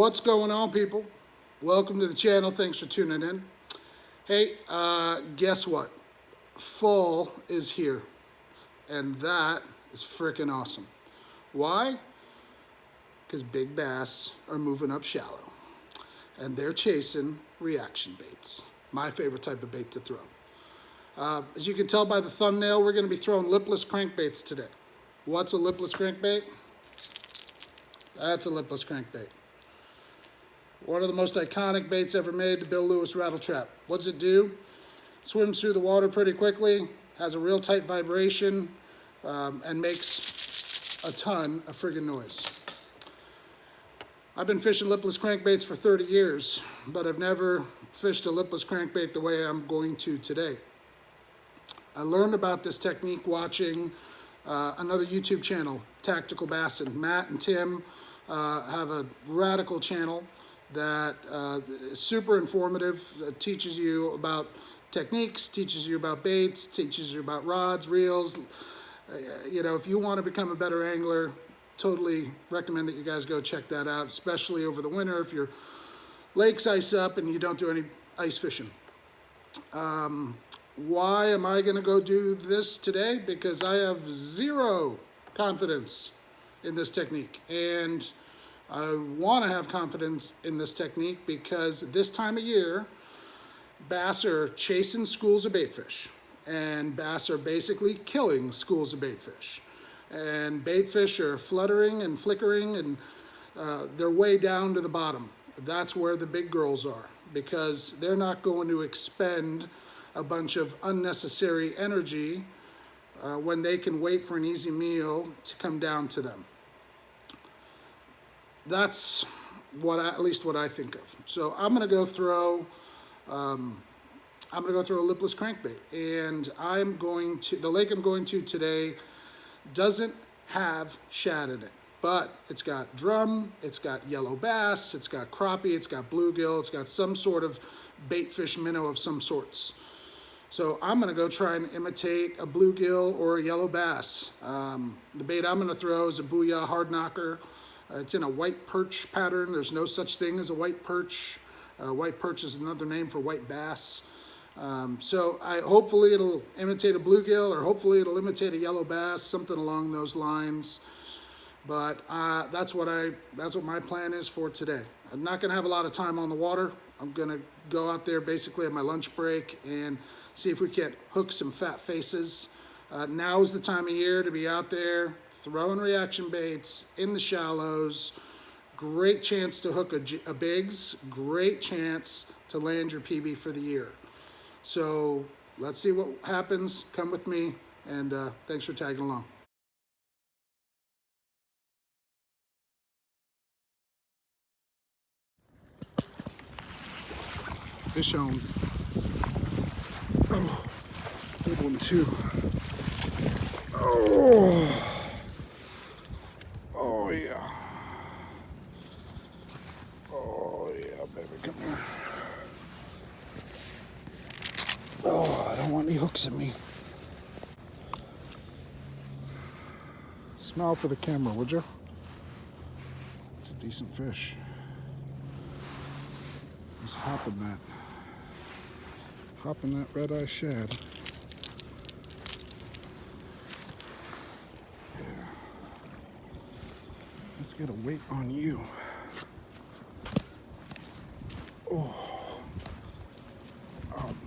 What's going on, people? Welcome to the channel. Thanks for tuning in. Hey, guess what? Fall is here, and that is freaking awesome. Why? Because big bass are moving up shallow, and they're chasing reaction baits. My favorite type of bait to throw. As you can tell by the thumbnail, we're going to be throwing lipless crankbaits today. What's a lipless crankbait? That's a lipless crankbait. One of the most iconic baits ever made, the Bill Lewis rattle trap. What does it do? It swims through the water pretty quickly, has a real tight vibration, and makes a ton of friggin' noise. I've been fishing lipless crankbaits for 30 years, but I've never fished a lipless crankbait the way I'm going to today. I learned about this technique watching another YouTube channel, Tactical Bassin. Matt and Tim have a radical channel that is super informative, teaches you about techniques, teaches you about baits, teaches you about rods, reels. You know, if you want to become a better angler, totally recommend that you guys go check that out, especially over the winter if your lakes ice up and you don't do any ice fishing. Why am I going to go do this today? Because I have zero confidence in this technique, and I want to have confidence in this technique because this time of year, bass are chasing schools of baitfish, and bass are basically killing schools of baitfish. And baitfish are fluttering and flickering, and they're way down to the bottom. That's where the big girls are, because they're not going to expend a bunch of unnecessary energy when they can wait for an easy meal to come down to them. That's at least what I think of. So I'm gonna go throw a lipless crankbait, and the lake I'm going to today doesn't have shad in it, but it's got drum, it's got yellow bass, it's got crappie, it's got bluegill, it's got some sort of baitfish minnow of some sorts. So I'm gonna go try and imitate a bluegill or a yellow bass. The bait I'm gonna throw is a Booyah hard knocker. It's in a white perch pattern. There's no such thing as a white perch. White perch is another name for white bass. So hopefully it'll imitate a bluegill, or hopefully it'll imitate a yellow bass, something along those lines. But that's what my plan is for today. I'm not gonna have a lot of time on the water. I'm gonna go out there basically at my lunch break and see if we can't hook some fat faces. Now is the time of year to be out there throwing reaction baits in the shallows. Great chance to hook a bigs, great chance to land your PB for the year. So let's see what happens. Come with me, and thanks for tagging along. Fish on. Oh, good one too. Oh yeah. Oh yeah, baby, come here. Oh, I don't want any hooks in me. Smile for the camera, would you? It's a decent fish. Just hopping that red-eye shad. Yeah. Let's get a weight on you. Oh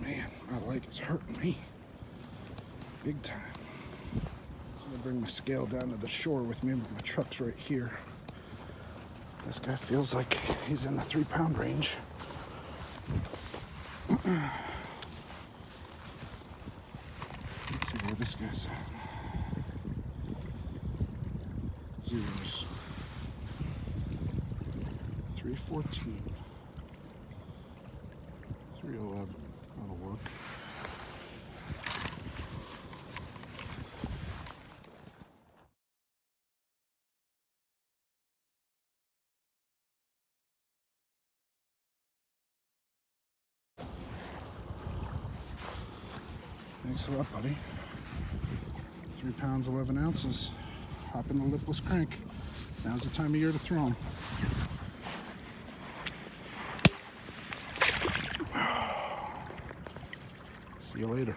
man, my leg is hurting me big time. I'm gonna bring my scale down to the shore with me, but my truck's right here. This guy feels like he's in the 3-pound range. Let's see where this guy's at. Zeros. 314. 311. That'll work. Thanks a lot, buddy. 3 pounds, 11 ounces. Hop in the lipless crank. Now's the time of year to throw them. See you later.